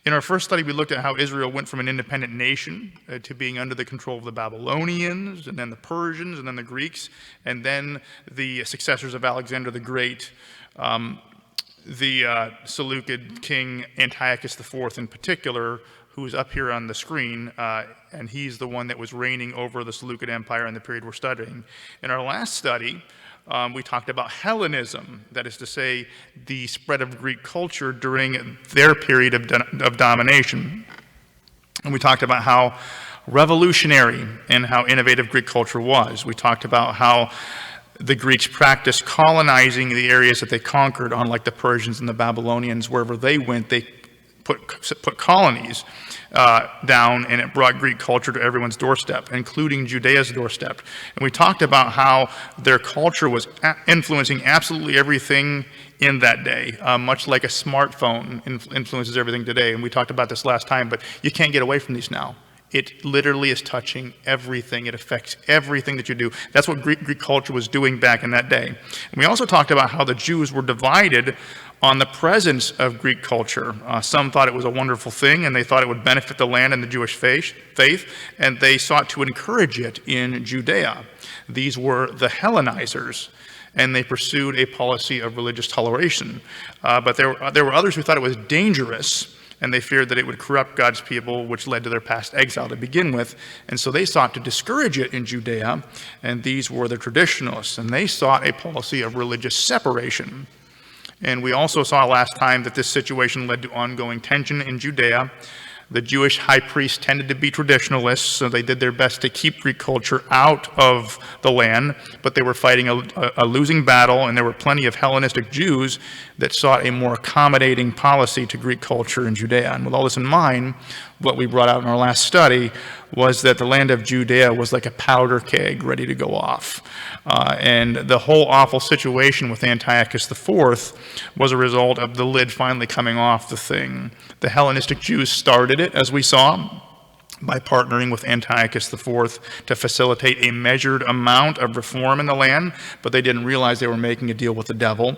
In our first study, we looked at how Israel went from an independent nation to being under the control of the Babylonians, and then the Persians, and then the Greeks, and then the successors of Alexander the Great, the Seleucid king Antiochus IV in particular, who is up here on the screen, and he's the one that was reigning over the Seleucid Empire in the period we're studying. In our last study, we talked about Hellenism, that is to say, the spread of Greek culture during their period of domination. And we talked about how revolutionary and how innovative Greek culture was. We talked about how the Greeks practiced colonizing the areas that they conquered, unlike the Persians and the Babylonians. Wherever they went, they put colonies down, and it brought Greek culture to everyone's doorstep, including Judea's doorstep. And we talked about how their culture was influencing absolutely everything in that day, much like a smartphone influences everything today. And we talked about this last time, but you can't get away from these now. It literally is touching everything. It affects everything that you do. That's what Greek culture was doing back in that day. And we also talked about how the Jews were divided on the presence of Greek culture. Some thought it was a wonderful thing, and they thought it would benefit the land and the Jewish faith, and they sought to encourage it in Judea. These were the Hellenizers, and they pursued a policy of religious toleration. But there were others who thought it was dangerous, and they feared that it would corrupt God's people, which led to their past exile to begin with. And so they sought to discourage it in Judea, and these were the traditionalists, and they sought a policy of religious separation. And we also saw last time that this situation led to ongoing tension in Judea. The Jewish high priests tended to be traditionalists, so they did their best to keep Greek culture out of the land, but they were fighting a losing battle, and there were plenty of Hellenistic Jews that sought a more accommodating policy to Greek culture in Judea. And with all this in mind, what we brought out in our last study was that the land of Judea was like a powder keg ready to go off. And the whole awful situation with Antiochus IV was a result of the lid finally coming off the thing. The Hellenistic Jews started it, as we saw, by partnering with Antiochus IV to facilitate a measured amount of reform in the land, but they didn't realize they were making a deal with the devil.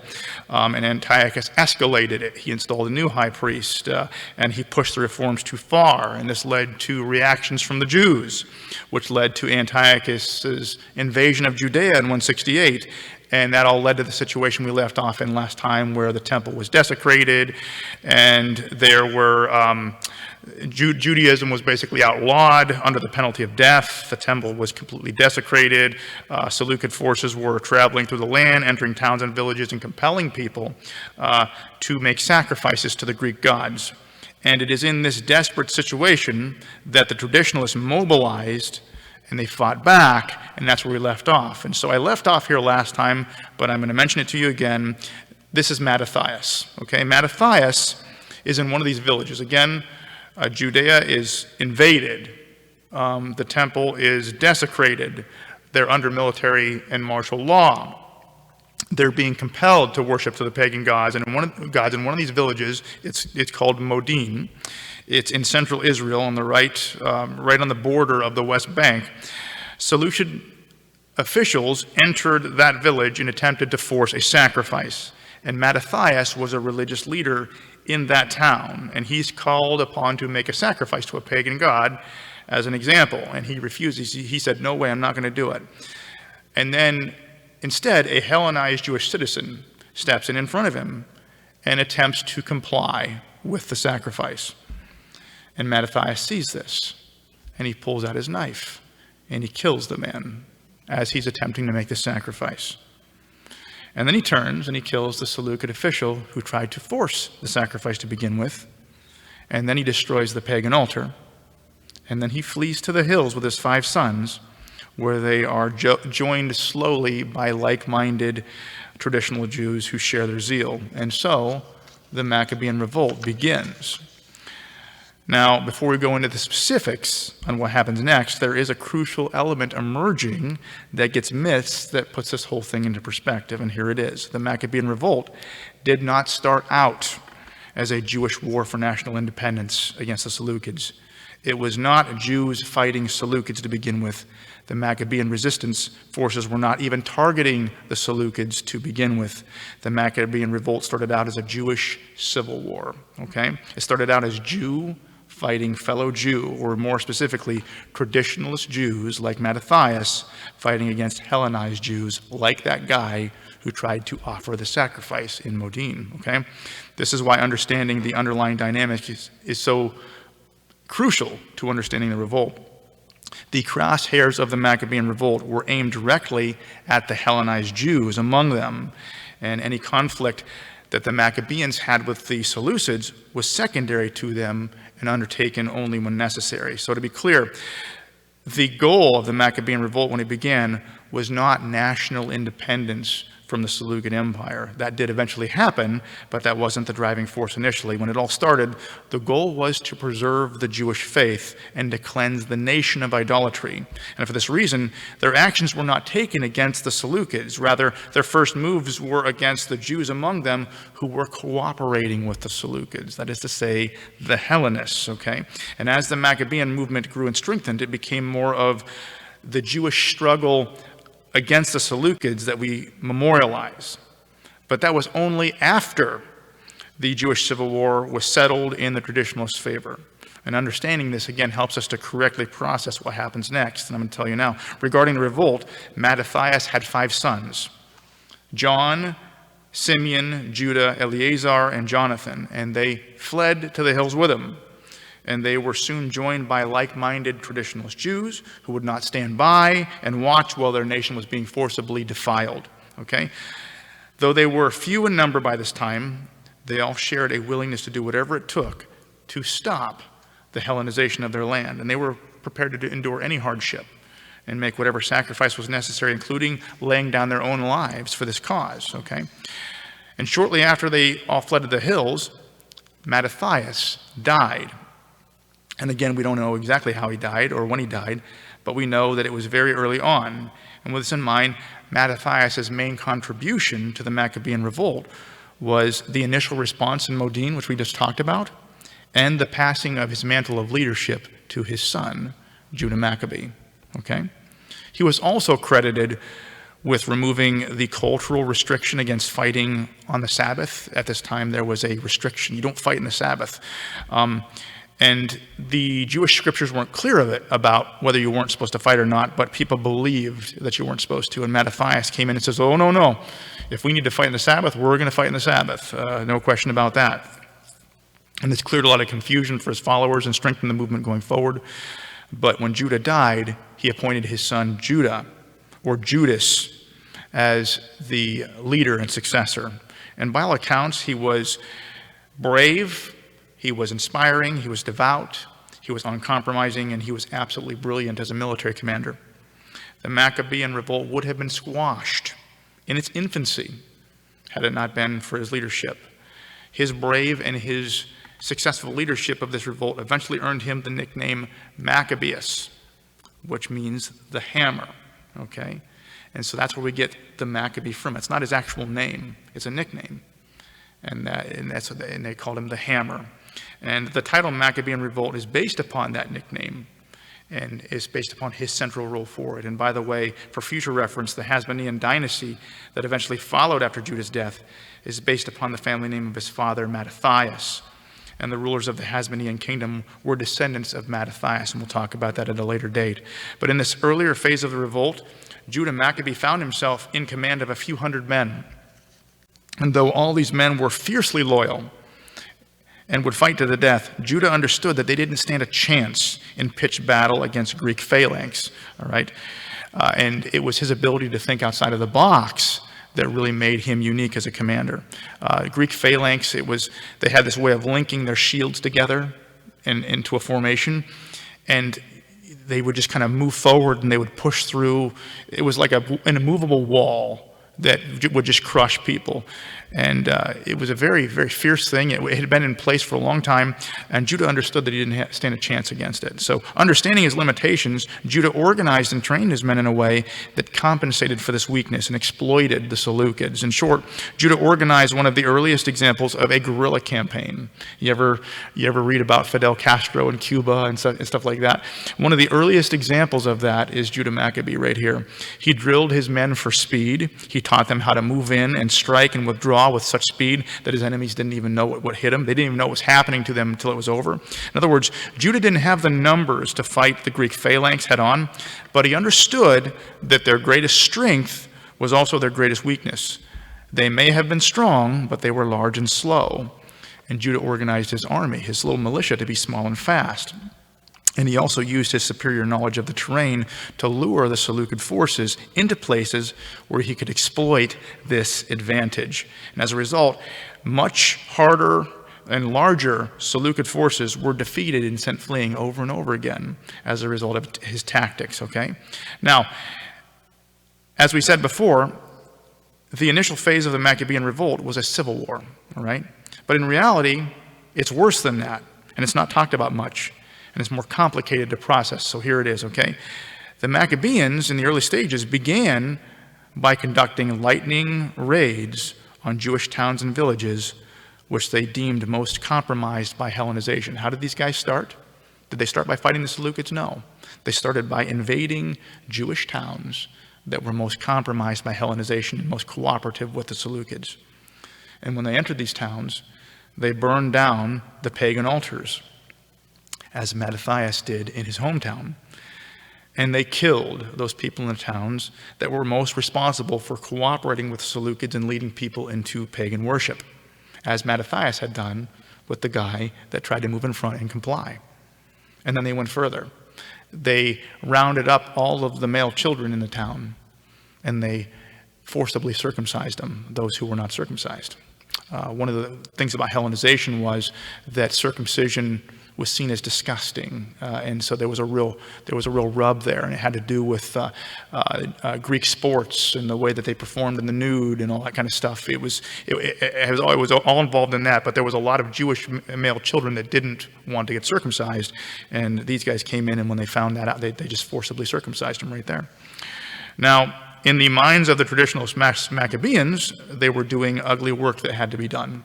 And Antiochus escalated it. He installed a new high priest, and he pushed the reforms too far, and this led to reactions from the Jews, which led to Antiochus's invasion of Judea in 168. And that all led to the situation we left off in last time, where the temple was desecrated, and there were Judaism was basically outlawed under the penalty of death. The temple was completely desecrated. Seleucid forces were traveling through the land, entering towns and villages, and compelling people to make sacrifices to the Greek gods. And it is in this desperate situation that the traditionalists mobilized, and they fought back, and that's where we left off. And so I left off here last time, but I'm going to mention it to you again. This is Mattathias. Okay, Mattathias is in one of these villages. Again, Judea is invaded. The temple is desecrated. They're under military and martial law. They're being compelled to worship to the pagan gods. And in one of these villages, it's called Modin. It's in central Israel on the right on the border of the West Bank. Seleucid officials entered that village and attempted to force a sacrifice. And Mattathias was a religious leader in that town, and he's called upon to make a sacrifice to a pagan god as an example, and he refuses. He said, "No way, I'm not going to do it." And then instead, a Hellenized Jewish citizen steps in front of him and attempts to comply with the sacrifice. And Mattathias sees this, and he pulls out his knife, and he kills the man as he's attempting to make the sacrifice. And then he turns and he kills the Seleucid official who tried to force the sacrifice to begin with. And then he destroys the pagan altar. And then he flees to the hills with his 5 sons, where they are joined slowly by like-minded traditional Jews who share their zeal. And so the Maccabean revolt begins. Now, before we go into the specifics on what happens next, there is a crucial element emerging that gets missed that puts this whole thing into perspective, and here it is. The Maccabean revolt did not start out as a Jewish war for national independence against the Seleucids. It was not Jews fighting Seleucids to begin with. The Maccabean resistance forces were not even targeting the Seleucids to begin with. The Maccabean revolt started out as a Jewish civil war, okay? It started out as Jew fighting fellow Jew, or more specifically, traditionalist Jews like Mattathias fighting against Hellenized Jews like that guy who tried to offer the sacrifice in Modin, okay? This is why understanding the underlying dynamic is so crucial to understanding the revolt. The crosshairs of the Maccabean revolt were aimed directly at the Hellenized Jews among them, and any conflict that the Maccabeans had with the Seleucids was secondary to them and undertaken only when necessary. So to be clear, the goal of the Maccabean revolt when it began was not national independence from the Seleucid Empire. That did eventually happen, but that wasn't the driving force initially. When it all started, the goal was to preserve the Jewish faith and to cleanse the nation of idolatry. And for this reason, their actions were not taken against the Seleucids. Rather, their first moves were against the Jews among them who were cooperating with the Seleucids, that is to say, the Hellenists, okay? And as the Maccabean movement grew and strengthened, it became more of the Jewish struggle against the Seleucids that we memorialize. But that was only after the Jewish civil war was settled in the traditionalist favor. And understanding this, again, helps us to correctly process what happens next. And I'm going to tell you now. Regarding the revolt, Mattathias had 5 sons: John, Simeon, Judah, Eleazar, and Jonathan. And they fled to the hills with him. And they were soon joined by like-minded traditionalist Jews who would not stand by and watch while their nation was being forcibly defiled. Okay? Though they were few in number by this time, they all shared a willingness to do whatever it took to stop the Hellenization of their land. And they were prepared to endure any hardship and make whatever sacrifice was necessary, including laying down their own lives for this cause. Okay? And shortly after they all fled to the hills, Mattathias died. And again, we don't know exactly how he died or when he died, but we know that it was very early on. And with this in mind, Mattathias' main contribution to the Maccabean revolt was the initial response in Modin, which we just talked about, and the passing of his mantle of leadership to his son, Judah Maccabee. Okay? He was also credited with removing the cultural restriction against fighting on the Sabbath. At this time, there was a restriction. You don't fight in the Sabbath. And the Jewish scriptures weren't clear of it about whether you weren't supposed to fight or not, but people believed that you weren't supposed to. And Mattathias came in and says, oh, no. If we need to fight in the Sabbath, we're going to fight in the Sabbath. No question about that. And this cleared a lot of confusion for his followers and strengthened the movement going forward. But when Judah died, he appointed his son Judah, or Judas, as the leader and successor. And by all accounts, he was brave, he was inspiring, he was devout, he was uncompromising, and he was absolutely brilliant as a military commander. The Maccabean revolt would have been squashed in its infancy had it not been for his leadership. His brave and his successful leadership of this revolt eventually earned him the nickname Maccabeus, which means the hammer, okay? And so that's where we get the Maccabee from. It's not his actual name, it's a nickname. And they called him the hammer. And the title Maccabean Revolt is based upon that nickname and is based upon his central role for it. And by the way, for future reference, the Hasmonean dynasty that eventually followed after Judah's death is based upon the family name of his father, Mattathias. And the rulers of the Hasmonean kingdom were descendants of Mattathias, and we'll talk about that at a later date. But in this earlier phase of the revolt, Judah Maccabee found himself in command of a few hundred men. And though all these men were fiercely loyal and would fight to the death, Judah understood that they didn't stand a chance in pitched battle against Greek phalanx, all right? And it was his ability to think outside of the box that really made him unique as a commander. Greek phalanx, they had this way of linking their shields together into a formation, and they would just kind of move forward and they would push through. It was like an immovable wall that would just crush people. And it was a very, very fierce thing. It had been in place for a long time, and Judah understood that he didn't stand a chance against it. So understanding his limitations, Judah organized and trained his men in a way that compensated for this weakness and exploited the Seleucids. In short, Judah organized one of the earliest examples of a guerrilla campaign. You ever read about Fidel Castro in Cuba and stuff like that? One of the earliest examples of that is Judah Maccabee right here. He drilled his men for speed. He taught them how to move in and strike and withdraw with such speed that his enemies didn't even know what hit them. They didn't even know what was happening to them until it was over. In other words, Judah didn't have the numbers to fight the Greek phalanx head on, but he understood that their greatest strength was also their greatest weakness. They may have been strong, but they were large and slow. And Judah organized his army, his little militia, to be small and fast. And he also used his superior knowledge of the terrain to lure the Seleucid forces into places where he could exploit this advantage. And as a result, much harder and larger Seleucid forces were defeated and sent fleeing over and over again as a result of his tactics, okay? Now, as we said before, the initial phase of the Maccabean revolt was a civil war, all right? But in reality, it's worse than that, and it's not talked about much. And it's more complicated to process. So here it is, okay? The Maccabeans in the early stages began by conducting lightning raids on Jewish towns and villages which they deemed most compromised by Hellenization. How did these guys start? Did they start by fighting the Seleucids? No. They started by invading Jewish towns that were most compromised by Hellenization and most cooperative with the Seleucids. And when they entered these towns, they burned down the pagan altars, as Mattathias did in his hometown. And they killed those people in the towns that were most responsible for cooperating with Seleucids and leading people into pagan worship, as Mattathias had done with the guy that tried to move in front and comply. And then they went further. They rounded up all of the male children in the town, and they forcibly circumcised them, those who were not circumcised. One of the things about Hellenization was that circumcision was seen as disgusting, and so there was a real rub there, and it had to do with Greek sports and the way that they performed in the nude and all that kind of stuff. It was all involved in that, but there was a lot of Jewish male children that didn't want to get circumcised, and these guys came in, and when they found that out, they just forcibly circumcised them right there. Now, in the minds of the traditionalist Maccabeans, they were doing ugly work that had to be done.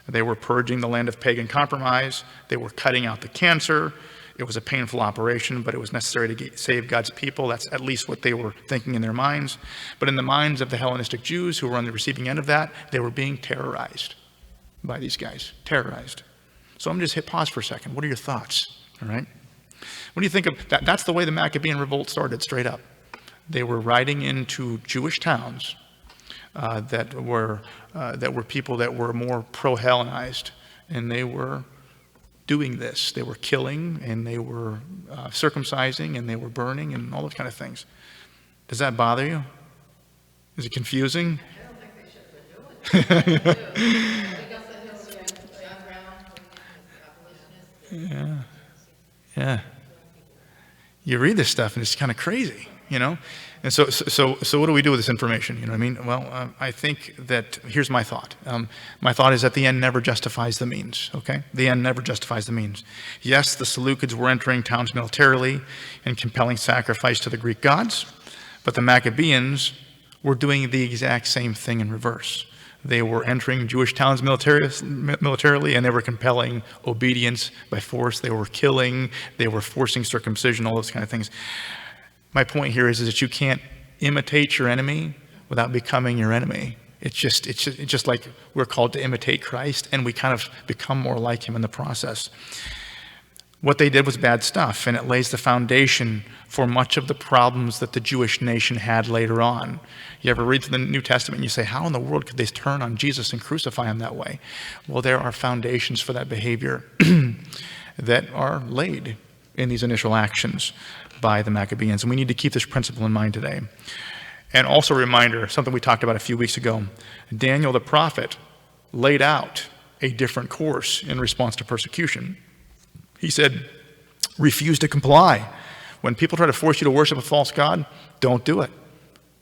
They were purging the land of pagan compromise. They were cutting out the cancer. It was a painful operation, but it was necessary to save God's people. That's at least what they were thinking in their minds. But in the minds of the Hellenistic Jews who were on the receiving end of that, they were being terrorized by these guys, terrorized. So I'm just hit pause for a second. What are your thoughts? All right. What do you think of that? That's the way the Maccabean revolt started, straight up. They were riding into Jewish towns that were people that were more pro-Hellenized, and they were doing this. They were killing, and they were circumcising, and they were burning, and all those kind of things. Does that bother you? Is it confusing? I don't think they should have been doing it. Yeah. You read this stuff, and it's kind of crazy. You know, and so what do we do with this information? You know what I mean? Well, I think that here's my thought. My thought is that the end never justifies the means, okay? The end never justifies the means. Yes, the Seleucids were entering towns militarily and compelling sacrifice to the Greek gods, but the Maccabeans were doing the exact same thing in reverse. They were entering Jewish towns militarily, and they were compelling obedience by force. They were killing, they were forcing circumcision, all those kind of things. My point here is that you can't imitate your enemy without becoming your enemy. It's just like we're called to imitate Christ, and we kind of become more like him in the process. What they did was bad stuff, and it lays the foundation for much of the problems that the Jewish nation had later on. You ever read through the New Testament and you say, how in the world could they turn on Jesus and crucify him that way? Well, there are foundations for that behavior that are laid in these initial actions by the Maccabeans, and we need to keep this principle in mind today. And also a reminder, something we talked about a few weeks ago, Daniel the prophet laid out a different course in response to persecution. He said, refuse to comply. When people try to force you to worship a false god, don't do it.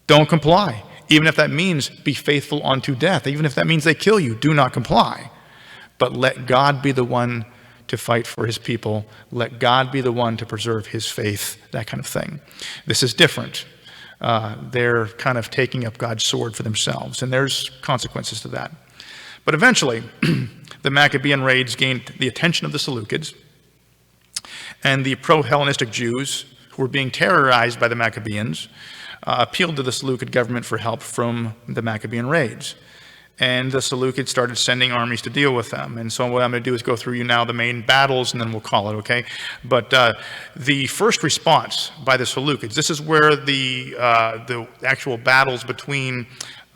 Don't comply. Even if that means be faithful unto death, even if that means they kill you, do not comply. But let God be the one to fight for his people. Let God be the one to preserve his faith, that kind of thing. This is different. They're kind of taking up God's sword for themselves, and there's consequences to that. But eventually, the Maccabean raids gained the attention of the Seleucids, and the pro-Hellenistic Jews, who were being terrorized by the Maccabeans, appealed to the Seleucid government for help from the Maccabean raids. And the Seleucids started sending armies to deal with them. And so what I'm going to do is go through you now the main battles, and then we'll call it, okay? But the first response by the Seleucids, this is where the actual battles between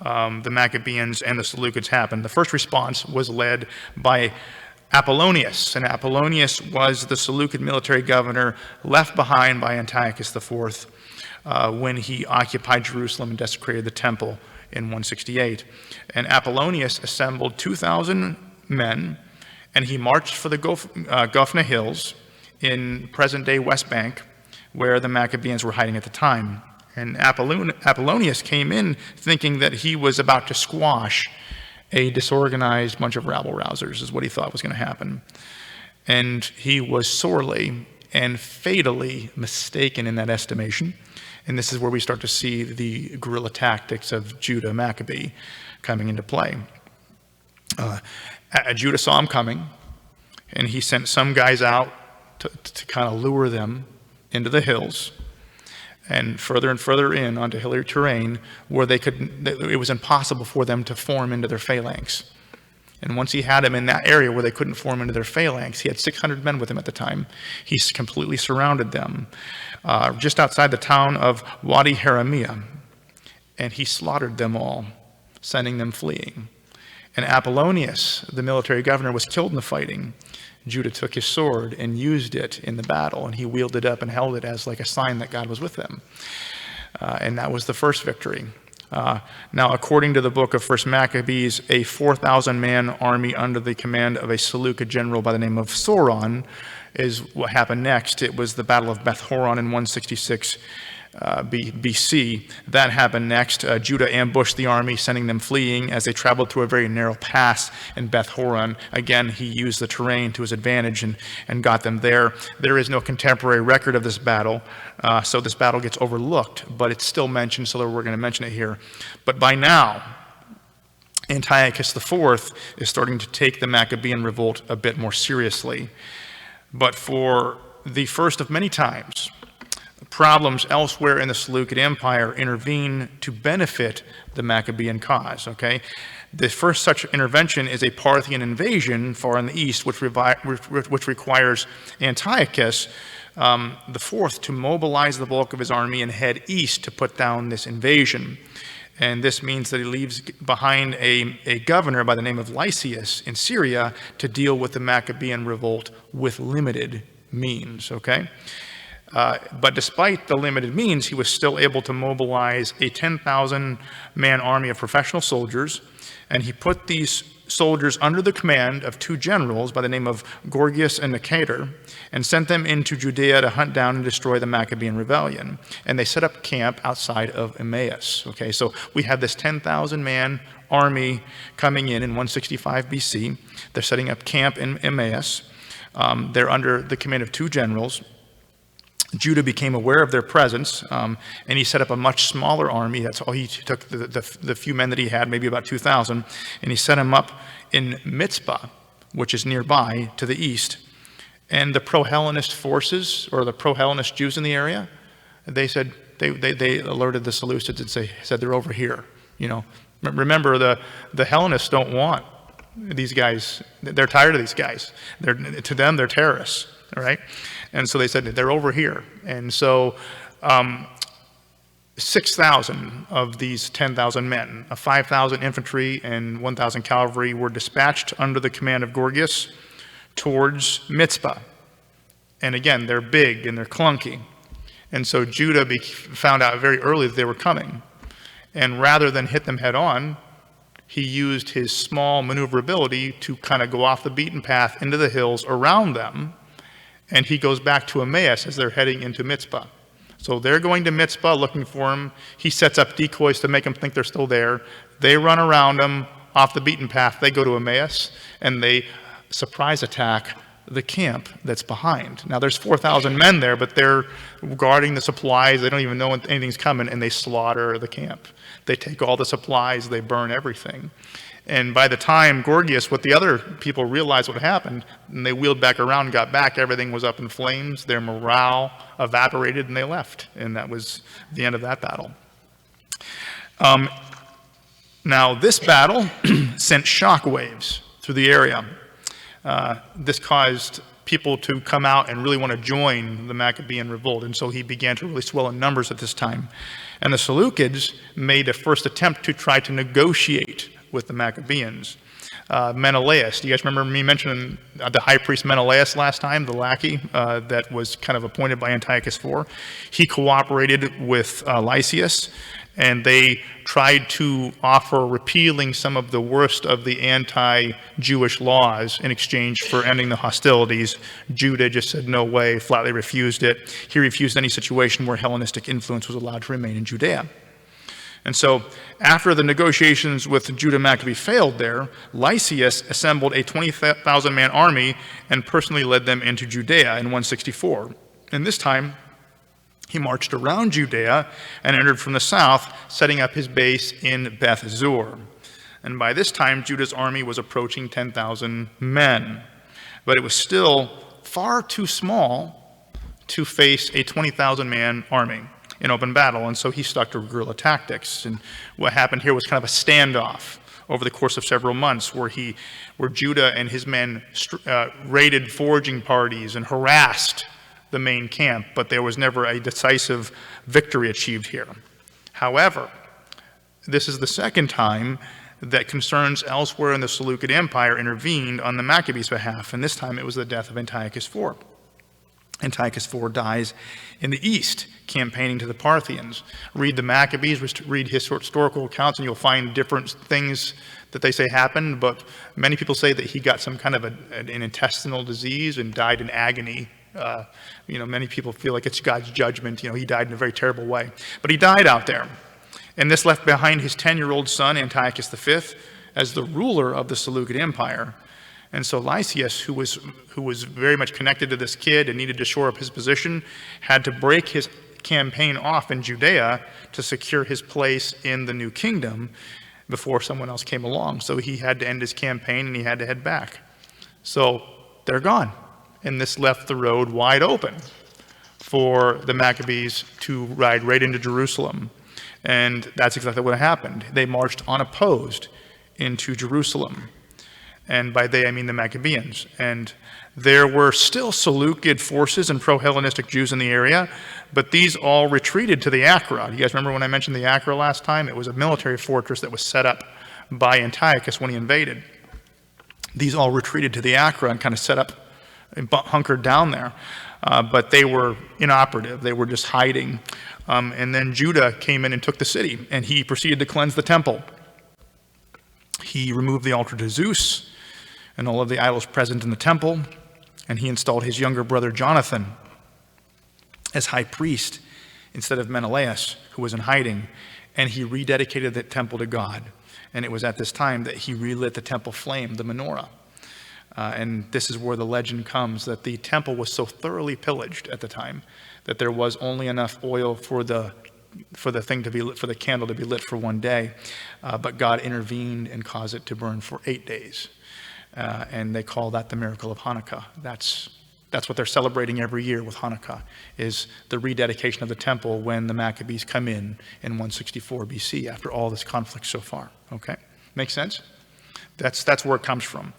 the Maccabeans and the Seleucids happened. The first response was led by Apollonius, and Apollonius was the Seleucid military governor left behind by Antiochus IV when he occupied Jerusalem and desecrated the temple in 168. And Apollonius assembled 2,000 men, and he marched for the Gophna Hills in present-day West Bank, where the Maccabeans were hiding at the time. And Apollonius came in thinking that he was about to squash a disorganized bunch of rabble-rousers, is what he thought was going to happen. And he was sorely and fatally mistaken in that estimation. And this is where we start to see the guerrilla tactics of Judah Maccabee coming into play. Judah saw him coming, and he sent some guys out to kind of lure them into the hills and further in onto hilly terrain where it was impossible for them to form into their phalanx. And once he had them in that area where they couldn't form into their phalanx, he had 600 men with him at the time. He completely surrounded them just outside the town of Wadi Haramia, and he slaughtered them all, sending them fleeing. And Apollonius, the military governor, was killed in the fighting. Judah took his sword and used it in the battle, and he wielded it up and held it as like a sign that God was with them. And that was the first victory. Now, according to the book of 1 Maccabees, a 4,000-man army under the command of a Seleucid general by the name of Sauron is what happened next. It was the Battle of Beth Horon in 166 BC. That happened next. Judah ambushed the army, sending them fleeing as they traveled through a very narrow pass in Beth Horon. Again, he used the terrain to his advantage and got them there. There is no contemporary record of this battle, so this battle gets overlooked, but it's still mentioned, so we're going to mention it here. But by now, Antiochus IV is starting to take the Maccabean revolt a bit more seriously. But for the first of many times, problems elsewhere in the Seleucid Empire intervene to benefit the Maccabean cause, okay? The first such intervention is a Parthian invasion far in the east, which requires Antiochus IV to mobilize the bulk of his army and head east to put down this invasion. And this means that he leaves behind a governor by the name of Lysias in Syria to deal with the Maccabean revolt with limited means, okay? But despite the limited means, he was still able to mobilize a 10,000-man army of professional soldiers, and he put these soldiers under the command of two generals by the name of Gorgias and Nicator, and sent them into Judea to hunt down and destroy the Maccabean rebellion. And they set up camp outside of Emmaus. Okay, so we have this 10,000-man army coming in 165 BC. They're setting up camp in Emmaus. They're under the command of two generals. Judah became aware of their presence, and he set up a much smaller army. That's all. He took the few men that he had, maybe about 2,000, and he set them up in Mitzpah, which is nearby to the east. And the pro-Hellenist forces, or the pro-Hellenist Jews in the area, they said they alerted the Seleucids and said they're over here. You know, remember the Hellenists don't want these guys. They're tired of these guys. To them, they're terrorists. All right. And so they said, they're over here. And so 6,000 of these 10,000 men, 5,000 infantry and 1,000 cavalry were dispatched under the command of Gorgias towards Mitzpah. And again, they're big and they're clunky. And so Judah found out very early that they were coming. And rather than hit them head on, he used his small maneuverability to kind of go off the beaten path into the hills around them. And he goes back to Emmaus as they're heading into Mitzpah. So they're going to Mitzpah looking for him. He sets up decoys to make them think they're still there. They run around him off the beaten path. They go to Emmaus, and they surprise attack the camp that's behind. Now, there's 4,000 men there, but they're guarding the supplies. They don't even know when anything's coming, and they slaughter the camp. They take all the supplies. They burn everything. And by the time Gorgias, with the other people, realized what happened, and they wheeled back around and got back, everything was up in flames. Their morale evaporated, and they left. And that was the end of that battle. Now, this battle sent shockwaves through the area. This caused people to come out and really want to join the Maccabean revolt, and so he began to really swell in numbers at this time. And the Seleucids made a first attempt to try to negotiate with the Maccabeans. Menelaus, do you guys remember me mentioning the high priest Menelaus last time, the lackey that was kind of appointed by Antiochus IV? He cooperated with Lysias, and they tried to offer repealing some of the worst of the anti-Jewish laws in exchange for ending the hostilities. Judah just said no way, flatly refused it. He refused any situation where Hellenistic influence was allowed to remain in Judea. And so after the negotiations with Judah Maccabee failed there, Lysias assembled a 20,000-man army and personally led them into Judea in 164. And this time, he marched around Judea and entered from the south, setting up his base in Beth Zur. And by this time, Judah's army was approaching 10,000 men. But it was still far too small to face a 20,000-man army in open battle, and so he stuck to guerrilla tactics. And what happened here was kind of a standoff over the course of several months where Judah and his men raided foraging parties and harassed the main camp, but there was never a decisive victory achieved here. However, this is the second time that concerns elsewhere in the Seleucid Empire intervened on the Maccabees' behalf, and this time it was the death of Antiochus IV. Antiochus IV dies in the east, campaigning to the Parthians. Read the Maccabees, read historical accounts, and you'll find different things that they say happened, but many people say that he got some kind of an intestinal disease and died in agony. Many people feel like it's God's judgment. He died in a very terrible way. But he died out there. And this left behind his 10-year-old son, Antiochus V, as the ruler of the Seleucid Empire. And so Lysias, who was very much connected to this kid and needed to shore up his position, had to break his campaign off in Judea to secure his place in the new kingdom before someone else came along. So he had to end his campaign and he had to head back. So they're gone. And this left the road wide open for the Maccabees to ride right into Jerusalem. And that's exactly what happened. They marched unopposed into Jerusalem. And by they, I mean the Maccabeans. And there were still Seleucid forces and pro-Hellenistic Jews in the area, but these all retreated to the Acra. You guys remember when I mentioned the Acra last time? It was a military fortress that was set up by Antiochus when he invaded. These all retreated to the Acra and kind of set up and hunkered down there. But they were inoperative. They were just hiding. And then Judah came in and took the city, and he proceeded to cleanse the temple. He removed the altar to Zeus and all of the idols present in the temple, and he installed his younger brother Jonathan as high priest instead of Menelaus, who was in hiding, and he rededicated the temple to God. And it was at this time that he relit the temple flame, the menorah. And this is where the legend comes that the temple was so thoroughly pillaged at the time that there was only enough oil for the candle to be lit for one day, but God intervened and caused it to burn for 8 days, and they call that the miracle of Hanukkah. That's what they're celebrating every year with Hanukkah, is the rededication of the temple when the Maccabees come in 164 BC after all this conflict so far. Okay, makes sense? That's where it comes from.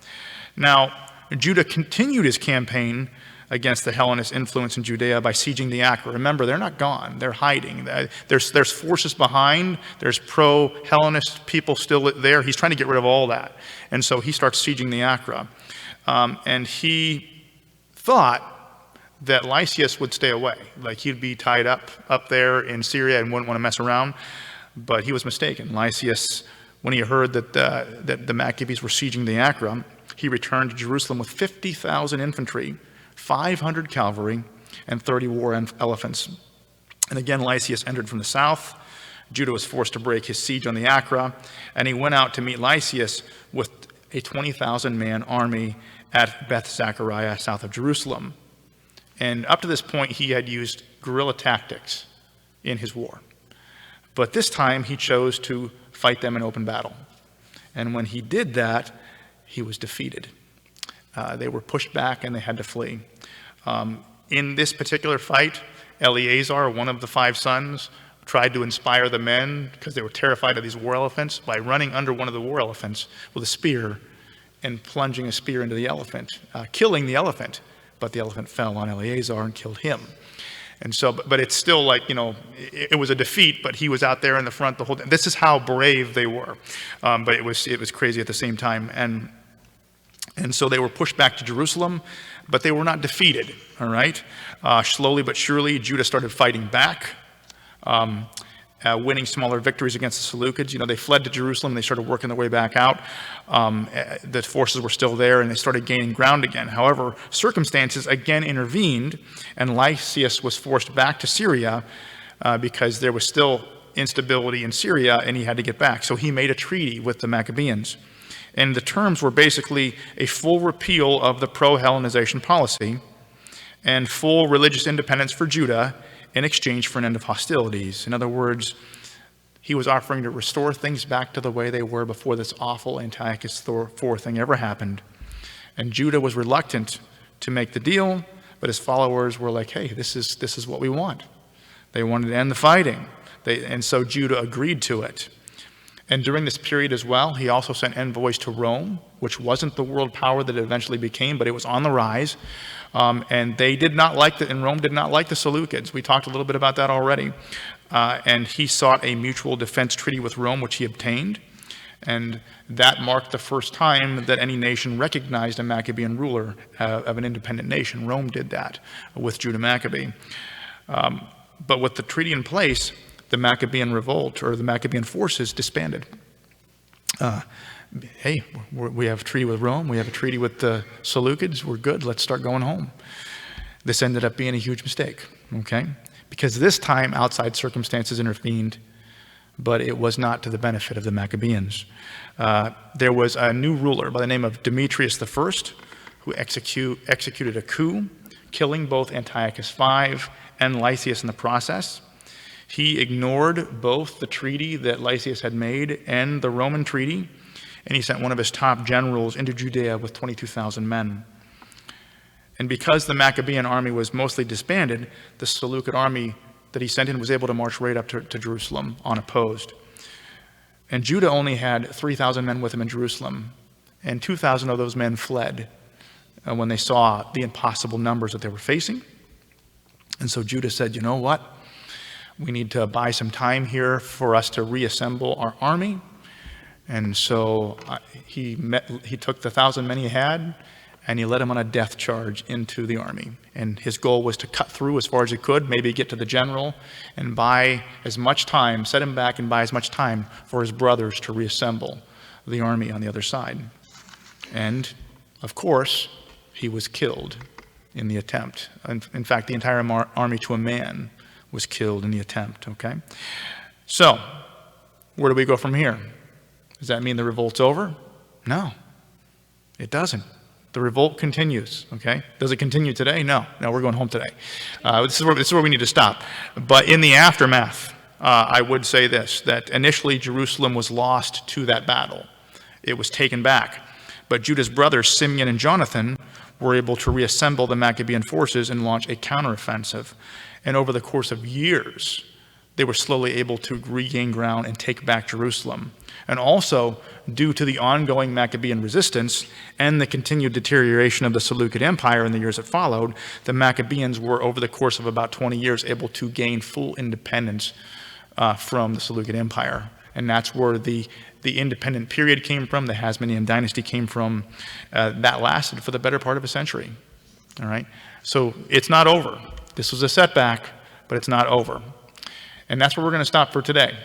Now, Judah continued his campaign against the Hellenist influence in Judea by sieging the Acra. Remember, they're not gone. They're hiding. There's forces behind. There's pro-Hellenist people still there. He's trying to get rid of all that. And so he starts sieging the Acra. And he thought that Lysias would stay away. Like he'd be tied up there in Syria and wouldn't want to mess around. But he was mistaken. Lysias, when he heard that the Maccabees were sieging the Acra, he returned to Jerusalem with 50,000 infantry, 500 cavalry, and 30 war elephants. And again, Lysias entered from the south. Judah was forced to break his siege on the Acra, and he went out to meet Lysias with a 20,000-man army at Beth Zachariah, south of Jerusalem. And up to this point, he had used guerrilla tactics in his war. But this time, he chose to fight them in open battle. And when he did that, he was defeated. They were pushed back and they had to flee. In this particular fight, Eleazar, one of the 5 sons, tried to inspire the men, because they were terrified of these war elephants, by running under one of the war elephants with a spear and plunging a spear into the elephant, killing the elephant. But the elephant fell on Eleazar and killed him. And so, but it's still like, it was a defeat, but he was out there in the front the whole time. This is how brave they were. But it was crazy at the same time. And so they were pushed back to Jerusalem, but they were not defeated, all right? Slowly but surely, Judah started fighting back, winning smaller victories against the Seleucids. They fled to Jerusalem, and they started working their way back out. The forces were still there, and they started gaining ground again. However, circumstances again intervened, and Lysias was forced back to Syria because there was still instability in Syria, and he had to get back. So he made a treaty with the Macabeans. And the terms were basically a full repeal of the pro-Hellenization policy and full religious independence for Judah in exchange for an end of hostilities. In other words, he was offering to restore things back to the way they were before this awful Antiochus IV thing ever happened. And Judah was reluctant to make the deal, but his followers were like, hey, this is what we want. They wanted to end the fighting. And so Judah agreed to it. And during this period as well, he also sent envoys to Rome, which wasn't the world power that it eventually became, but it was on the rise. And they did not like and Rome did not like the Seleucids. We talked a little bit about that already. And he sought a mutual defense treaty with Rome, which he obtained. And that marked the first time that any nation recognized a Maccabean ruler of an independent nation. Rome did that with Judah Maccabee. But with the treaty in place, the Maccabean revolt, or the Maccabean forces, disbanded. Hey, we have a treaty with Rome, we have a treaty with the Seleucids, we're good, let's start going home. This ended up being a huge mistake, okay? Because this time, outside circumstances intervened, but it was not to the benefit of the Maccabeans. There was a new ruler by the name of Demetrius I, who executed a coup, killing both Antiochus V and Lysias in the process. He ignored both the treaty that Lysias had made and the Roman treaty, and he sent one of his top generals into Judea with 22,000 men. And because the Maccabean army was mostly disbanded, the Seleucid army that he sent in was able to march right up to Jerusalem unopposed. And Judah only had 3,000 men with him in Jerusalem, and 2,000 of those men fled when they saw the impossible numbers that they were facing. And so Judah said, you know what? We need to buy some time here for us to reassemble our army. And so he took the 1,000 men he had, and he led them on a death charge into the army. And his goal was to cut through as far as he could, maybe get to the general, and buy as much time, set him back and buy as much time for his brothers to reassemble the army on the other side. And, of course, he was killed in the attempt. In fact, the entire army to a man was killed in the attempt, okay? So, where do we go from here? Does that mean the revolt's over? No, it doesn't. The revolt continues, okay? Does it continue today? No, we're going home today. This is where we need to stop. But in the aftermath, I would say this, that initially Jerusalem was lost to that battle. It was taken back. But Judah's brothers, Simeon and Jonathan, were able to reassemble the Maccabean forces and launch a counteroffensive. And over the course of years, they were slowly able to regain ground and take back Jerusalem. And also, due to the ongoing Maccabean resistance and the continued deterioration of the Seleucid Empire in the years that followed, the Maccabeans were, over the course of about 20 years, able to gain full independence from the Seleucid Empire. And that's where the independent period came from, the Hasmonean dynasty came from. That lasted for the better part of a century. All right? So it's not over. This was a setback, but it's not over. And that's where we're going to stop for today.